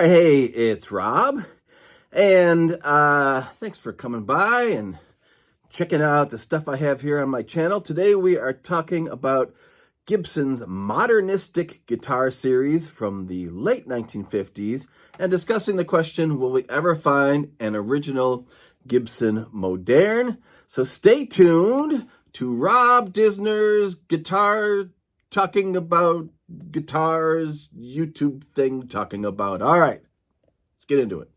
right, hey, it's Rob, and thanks for coming by and checking out the stuff I have here on my channel. Today we are talking about Gibson's Modernistic guitar series from the late 1950s and discussing the question, will we ever find an original Gibson Modern? So stay tuned to Rob Disner's guitar talking about guitars YouTube thing talking about. All right, let's get into it.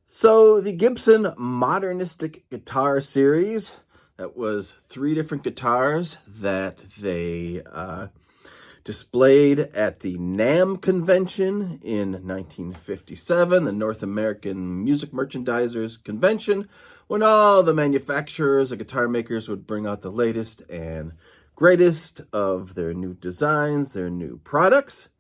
So the Gibson Modernistic guitar series, that was 3 different guitars that they displayed at the NAMM convention in 1957, the North American Music Merchandisers Convention, when all the manufacturers, the guitar makers would bring out the latest and greatest of their new designs, their new products.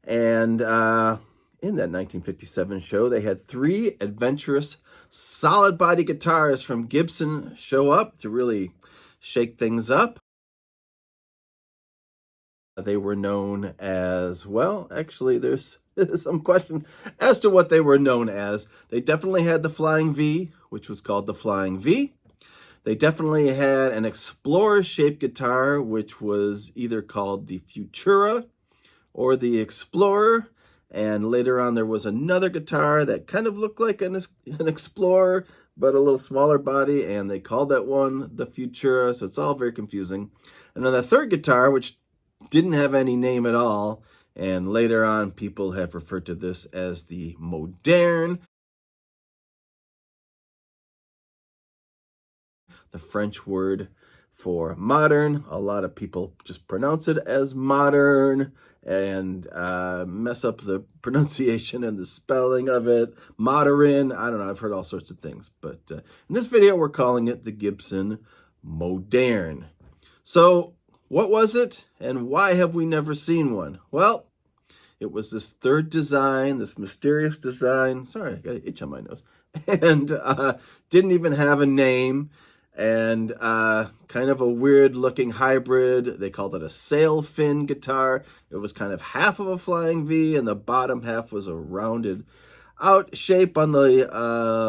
And in that 1957 show, they had 3 adventurous solid body guitars from Gibson show up to really shake things up. They were known as, well, actually, there's some question as to what they were known as. They definitely had the Flying V, which was called the Flying V. They definitely had an Explorer-shaped guitar, which was either called the Futura or the Explorer. And later on, there was another guitar that kind of looked like an Explorer, but a little smaller body, and they called that one the Futura, so it's all very confusing. And then the third guitar, which didn't have any name at all, and later on people have referred to this as the Moderne. The French word for modern. A lot of people just pronounce it as modern and mess up the pronunciation and the spelling of it. Modern, I don't know, I've heard all sorts of things. But in this video, we're calling it the Gibson Modern. So what was it, and why have we never seen one? Well, it was this third design, this mysterious design. Sorry, I got an itch on my nose. And didn't even have a name, and kind of a weird-looking hybrid. They called it a sail fin guitar. It was kind of half of a Flying V, and the bottom half was a rounded out shape on the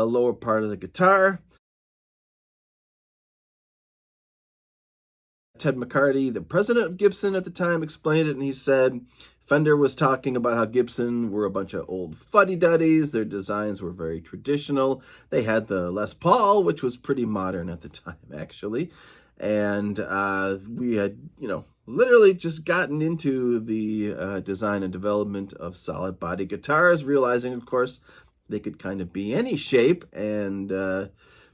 lower part of the guitar. Ted McCarty, the president of Gibson at the time, explained it, and he said Fender was talking about how Gibson were a bunch of old fuddy-duddies. Their designs were very traditional. They had the Les Paul, which was pretty modern at the time, actually. And we had, literally just gotten into the design and development of solid body guitars, realizing, of course, they could kind of be any shape, and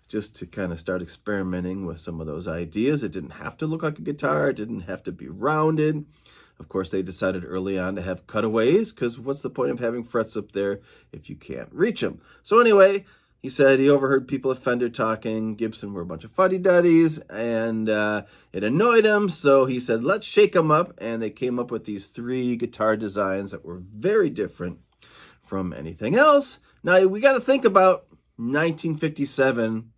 just to kind of start experimenting with some of those ideas. It didn't have to look like a guitar. It didn't have to be rounded. Of course, they decided early on to have cutaways, because what's the point of having frets up there if you can't reach them? So anyway, he said he overheard people at Fender talking. Gibson were a bunch of fuddy-duddies, and it annoyed him. So he said, let's shake them up. And they came up with these 3 guitar designs that were very different from anything else. Now, we got to think about 1957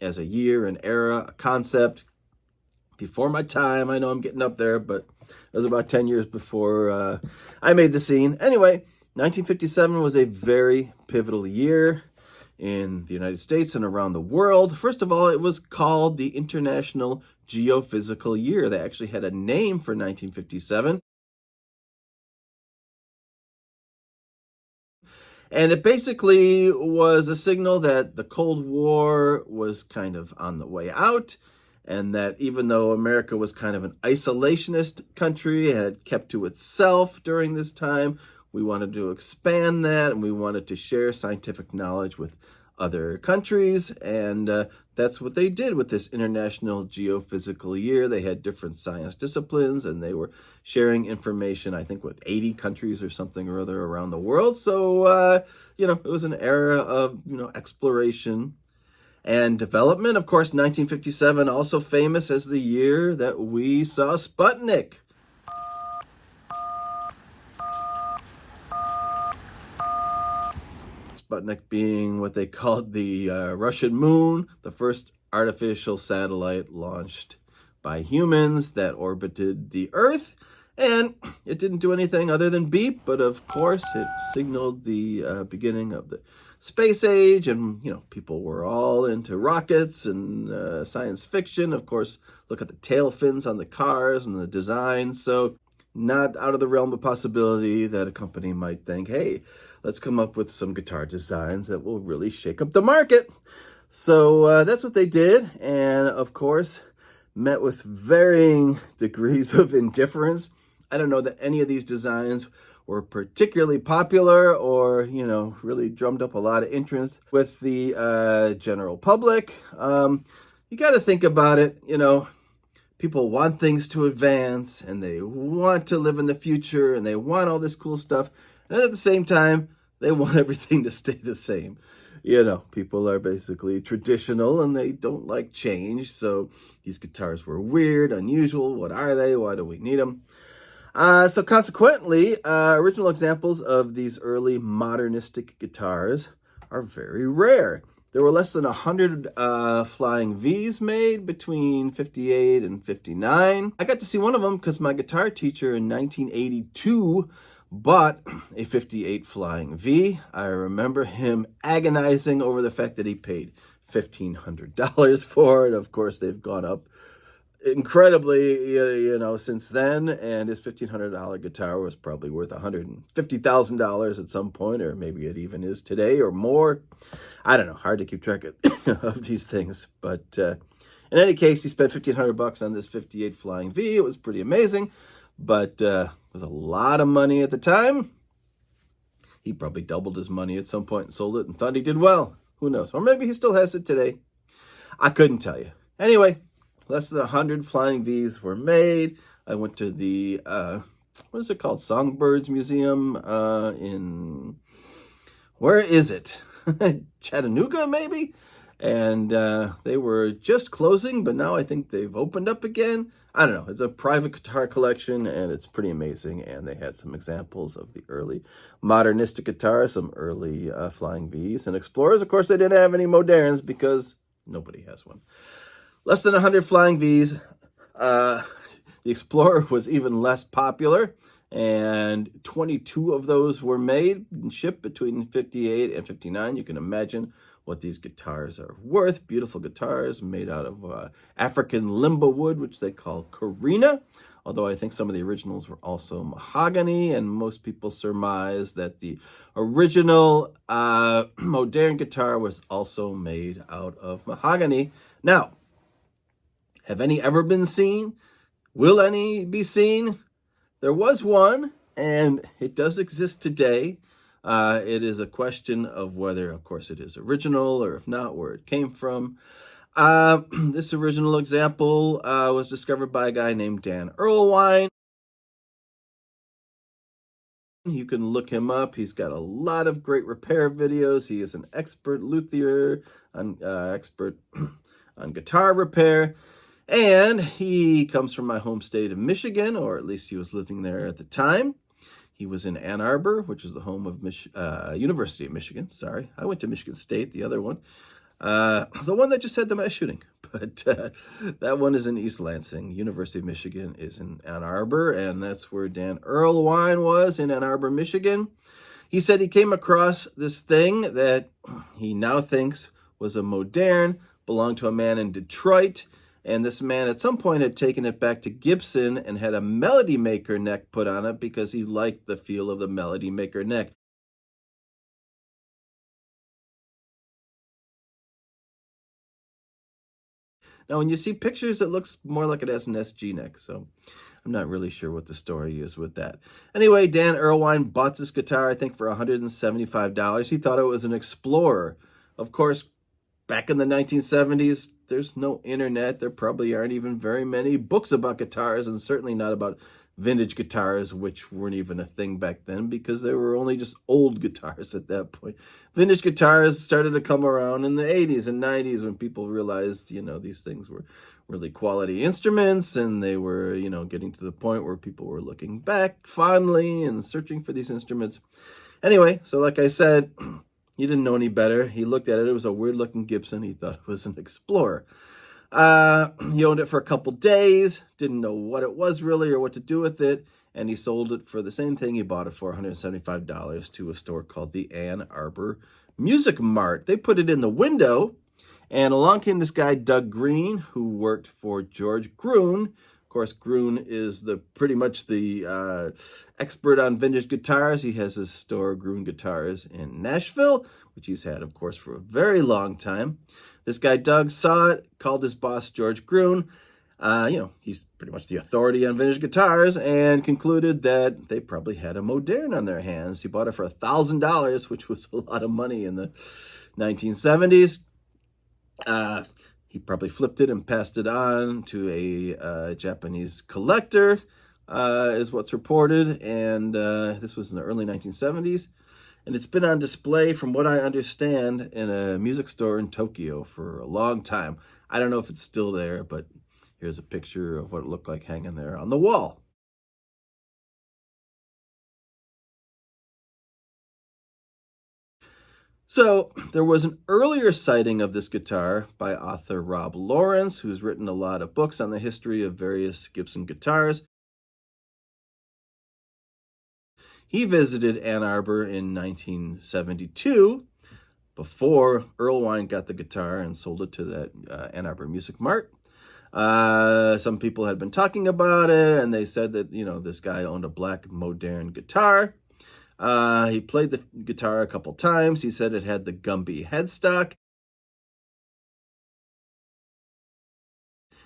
as a year, an era, a concept. Before my time, I know I'm getting up there, but it was about 10 years before I made the scene. Anyway, 1957 was a very pivotal year in the United States and around the world. First of all, it was called the International Geophysical Year. They actually had a name for 1957. And it basically was a signal that the Cold War was kind of on the way out, and that even though America was kind of an isolationist country and had kept to itself during this time, we wanted to expand that, and we wanted to share scientific knowledge with other countries, and that's what they did with this International Geophysical Year. They had different science disciplines, and they were sharing information, I think, with 80 countries or something or other around the world. So, it was an era of, exploration and development. Of course, 1957, also famous as the year that we saw Sputnik. Sputnik being what they called the Russian moon, the first artificial satellite launched by humans that orbited the Earth. And it didn't do anything other than beep, but of course it signaled the beginning of the space age, and people were all into rockets and science fiction. Of course, look at the tail fins on the cars and the design. So not out of the realm of possibility that a company might think, hey, let's come up with some guitar designs that will really shake up the market. So that's what they did, and of course met with varying degrees of indifference. I don't know that any of these designs were particularly popular or, really drummed up a lot of interest with the general public. You got to think about it, people want things to advance and they want to live in the future and they want all this cool stuff. And at the same time, they want everything to stay the same. People are basically traditional and they don't like change. So these guitars were weird, unusual. What are they? Why do we need them? So consequently, original examples of these early modernistic guitars are very rare. There were less than 100 Flying V's made between 58 and 59. I got to see one of them because my guitar teacher in 1982 bought a 58 Flying V. I remember him agonizing over the fact that he paid $1,500 for it. Of course, they've gone up incredibly, since then, and his $1,500 guitar was probably worth $150,000 at some point, or maybe it even is today or more. I don't know, hard to keep track of these things, but in any case, he spent $1,500 on this 58 Flying V. It was pretty amazing, but it was a lot of money at the time. He probably doubled his money at some point and sold it and thought he did well. Who knows? Or maybe he still has it today. I couldn't tell you. Anyway, less than 100 Flying V's were made. I went to the, what is it called? Songbirds Museum in, where is it? Chattanooga, maybe? And they were just closing, but now I think they've opened up again. I don't know. It's a private guitar collection, and it's pretty amazing. And they had some examples of the early modernistic guitars, some early Flying V's and Explorers. Of course, they didn't have any Moderns because nobody has one. Less than 100 Flying V's. The Explorer was even less popular, and 22 of those were made and shipped between 58 and 59. You can imagine what these guitars are worth. Beautiful guitars made out of African limba wood, which they call Carina, although I think some of the originals were also mahogany, and most people surmise that the original Moderne guitar was also made out of mahogany. Now, have any ever been seen? Will any be seen? There was one, and it does exist today. It is a question of whether, of course, it is original, or if not, where it came from. This original example was discovered by a guy named Earl Wine. You can look him up. He's got a lot of great repair videos. He is an expert luthier, expert on guitar repair. And he comes from my home state of Michigan, or at least he was living there at the time. He was in Ann Arbor, which is the home of University of Michigan. Sorry, I went to Michigan State, the other one. The one that just had the mass shooting. But that one is in East Lansing. University of Michigan is in Ann Arbor, and that's where Earl Wine was, in Ann Arbor, Michigan. He said he came across this thing that he now thinks was a Moderne, belonged to a man in Detroit. And this man at some point had taken it back to Gibson and had a Melody Maker neck put on it because he liked the feel of the Melody Maker neck. Now, when you see pictures, it looks more like it has an SG neck, so I'm not really sure what the story is with that. Anyway, Earl Wine bought this guitar, I think, for $175. He thought it was an Explorer. Of course, back in the 1970s, there's no internet. There probably aren't even very many books about guitars, and certainly not about vintage guitars, which weren't even a thing back then because they were only just old guitars at that point. Vintage guitars started to come around in the 80s and 90s when people realized, these things were really quality instruments, and they were, getting to the point where people were looking back fondly and searching for these instruments. Anyway, so like I said, He didn't know any better. He looked at it. It was a weird-looking Gibson. He thought it was an Explorer. He owned it for a couple days, didn't know what it was really or what to do with it, and he sold it for the same thing he bought it for, $175, to a store called the Ann Arbor Music Mart. They put it in the window, and along came this guy, Doug Green, who worked for George Gruen. Of course, Gruen is pretty much the expert on vintage guitars. He has his store, Gruen Guitars, in Nashville, which he's had, of course, for a very long time. This guy, Doug, saw it, called his boss, George Gruen. He's pretty much the authority on vintage guitars, and concluded that they probably had a Moderne on their hands. He bought it for $1,000, which was a lot of money in the 1970s. He probably flipped it and passed it on to a Japanese collector, is what's reported. And this was in the early 1970s. And it's been on display, from what I understand, in a music store in Tokyo for a long time. I don't know if it's still there, but here's a picture of what it looked like hanging there on the wall. So there was an earlier sighting of this guitar by author Rob Lawrence, who's written a lot of books on the history of various Gibson guitars. He visited Ann Arbor in 1972, before Earl Wine got the guitar and sold it to that Ann Arbor Music Mart. Some people had been talking about it, and they said that, this guy owned a black Moderne guitar. He played the guitar a couple times. He said it had the Gumby headstock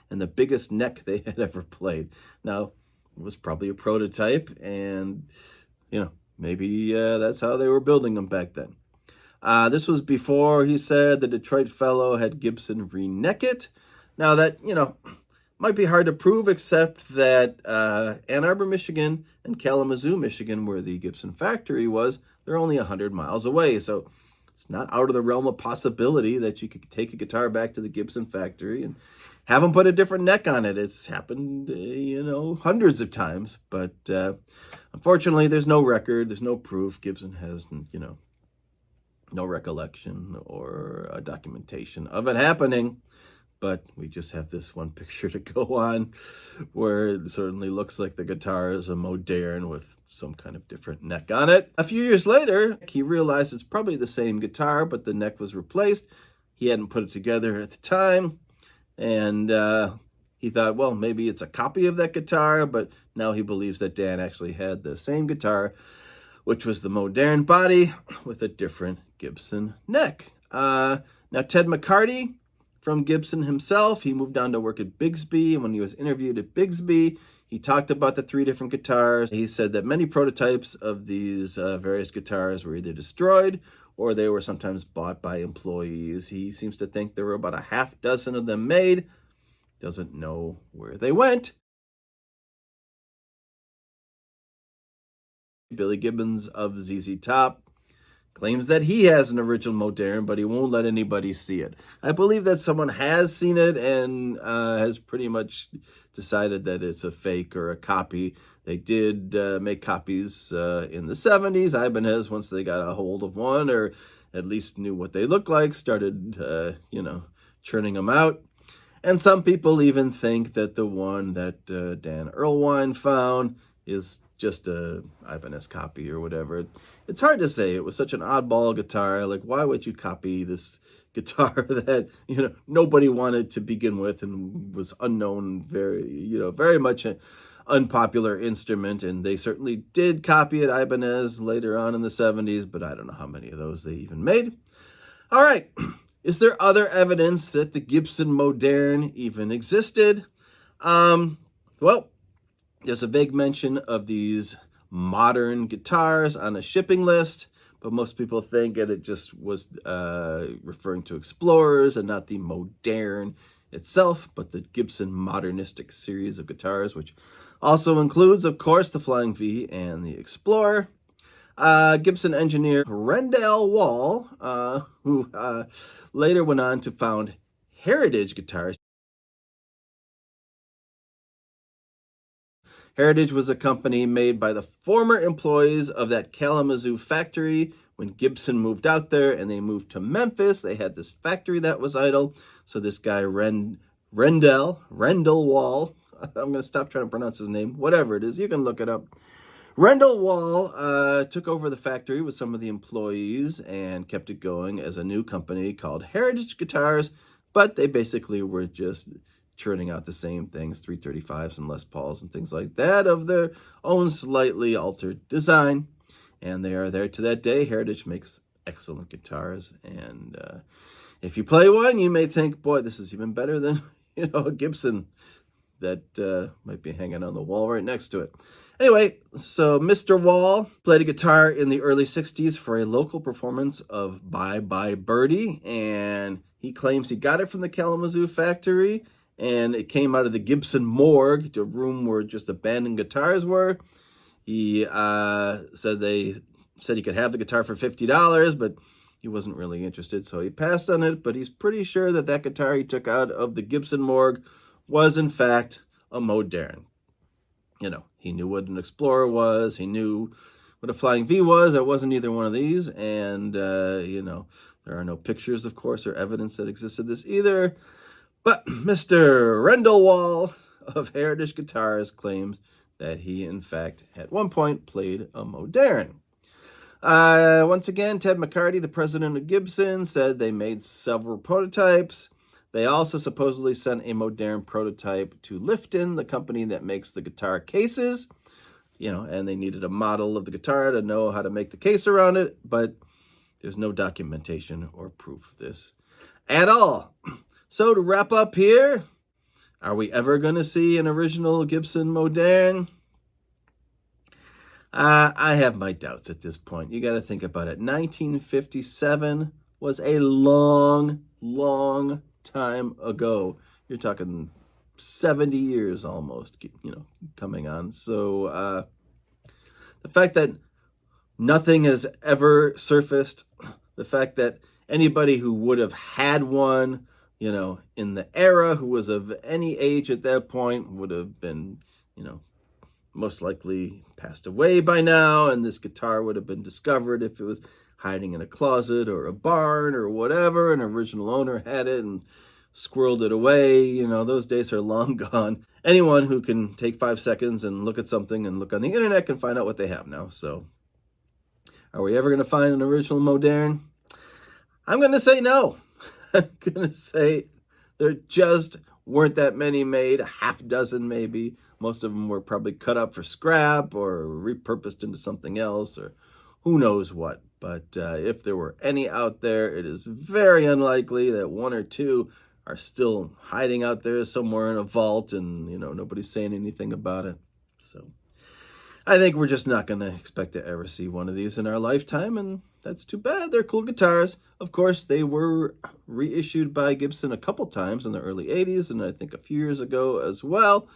and the biggest neck they had ever played. Now, it was probably a prototype, and, maybe that's how they were building them back then. This was before, he said, the Detroit fellow had Gibson re-neck it. Now that, might be hard to prove, except that Ann Arbor, Michigan and Kalamazoo, Michigan, where the Gibson factory was, they're only 100 miles away. So it's not out of the realm of possibility that you could take a guitar back to the Gibson factory and have them put a different neck on it. It's happened, hundreds of times. But unfortunately, there's no record. There's no proof. Gibson has, no recollection or documentation of it happening. But we just have this one picture to go on, where it certainly looks like the guitar is a Moderne with some kind of different neck on it. A few years later, he realized it's probably the same guitar, but the neck was replaced. He hadn't put it together at the time, and he thought, well, maybe it's a copy of that guitar, but now he believes that Dan actually had the same guitar, which was the Moderne body with a different Gibson neck. Now, Ted McCarty, from Gibson himself, he moved on to work at Bigsby, and when he was interviewed at Bigsby, he talked about the 3 different guitars. He said that many prototypes of these various guitars were either destroyed or they were sometimes bought by employees. He seems to think there were about a half dozen of them made. Doesn't know where they went. Billy Gibbons of ZZ Top claims that he has an original Moderne, but he won't let anybody see it. I believe that someone has seen it and has pretty much decided that it's a fake or a copy. They did make copies in the 70s. Ibanez, once they got a hold of one, or at least knew what they looked like, started, churning them out. And some people even think that the one that Dan Earl Wine found is just a Ibanez copy or whatever. It's hard to say. It was such an oddball guitar. Like, why would you copy this guitar that, nobody wanted to begin with and was unknown, very much an unpopular instrument. And they certainly did copy it, Ibanez, later on in the 70s, but I don't know how many of those they even made. All right. Is there other evidence that the Gibson Moderne even existed? Well, there's a vague mention of these modern guitars on a shipping list, but most people think that it just was referring to Explorers and not the Moderne itself, but the Gibson Modernistic series of guitars, which also includes, of course, the Flying V and the Explorer. Gibson engineer Rendell Wall, who later went on to found Heritage Guitars. Heritage was a company made by the former employees of that Kalamazoo factory when Gibson moved out there and they moved to Memphis, they had this factory that was idle. So this guy, Rendell Wall, I'm going to stop trying to pronounce his name, whatever it is, you can look it up. Rendell Wall took over the factory with some of the employees and kept it going as a new company called Heritage Guitars, but they basically were just churning out the same things, 335s and Les Pauls and things like that of their own slightly altered design. And they are there to that day. Heritage makes excellent guitars. And if you play one, you may think, boy, this is even better than, a Gibson that might be hanging on the wall right next to it. Anyway, so Mr. Wall played a guitar in the early 60s for a local performance of Bye Bye Birdie. And he claims he got it from the Kalamazoo factory. And it came out of the Gibson morgue, the room where just abandoned guitars were. He said he could have the guitar for $50, but he wasn't really interested, so he passed on it. But he's pretty sure that guitar he took out of the Gibson morgue was, in fact, a Moderne. He knew what an Explorer was. He knew what a Flying V was. It wasn't either one of these. And, there are no pictures, of course, or evidence that existed this either. But Mr. Rendell Wall of Heritage Guitars claims that he, in fact, at one point played a Moderne. Once again, Ted McCarty, the president of Gibson, said they made several prototypes. They also supposedly sent a Moderne prototype to Lifton, the company that makes the guitar cases, and they needed a model of the guitar to know how to make the case around it, but there's no documentation or proof of this at all. So to wrap up here, are we ever going to see an original Gibson Moderne? I have my doubts at this point. You got to think about it. 1957 was a long, long time ago. You're talking 70 years almost, coming on. So the fact that nothing has ever surfaced, the fact that anybody who would have had one, in the era, who was of any age at that point, would have been, most likely passed away by now, and this guitar would have been discovered if it was hiding in a closet or a barn or whatever. An original owner had it and squirreled it away. Those days are long gone. Anyone who can take 5 seconds and look at something and look on the internet can find out what they have now. So are we ever going to find an original Moderne? I'm going to say no. I'm going to say there just weren't that many made, a half dozen maybe. Most of them were probably cut up for scrap or repurposed into something else or who knows what. But if there were any out there, it is very unlikely that one or two are still hiding out there somewhere in a vault and, nobody's saying anything about it. So I think we're just not going to expect to ever see one of these in our lifetime, and that's too bad. They're cool guitars. Of course, they were reissued by Gibson a couple times in the early 80s, and I think a few years ago as well.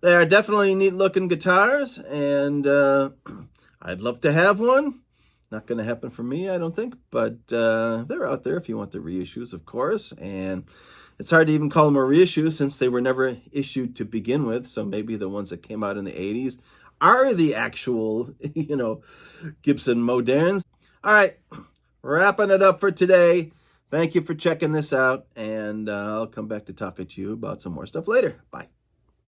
They are definitely neat-looking guitars, and I'd love to have one. Not going to happen for me, I don't think, but they're out there if you want the reissues, of course, and it's hard to even call them a reissue since they were never issued to begin with, so maybe the ones that came out in the 80s are the actual, Gibson Moderns. All right, wrapping it up for today. Thank you for checking this out, and I'll come back to talk to you about some more stuff later. Bye.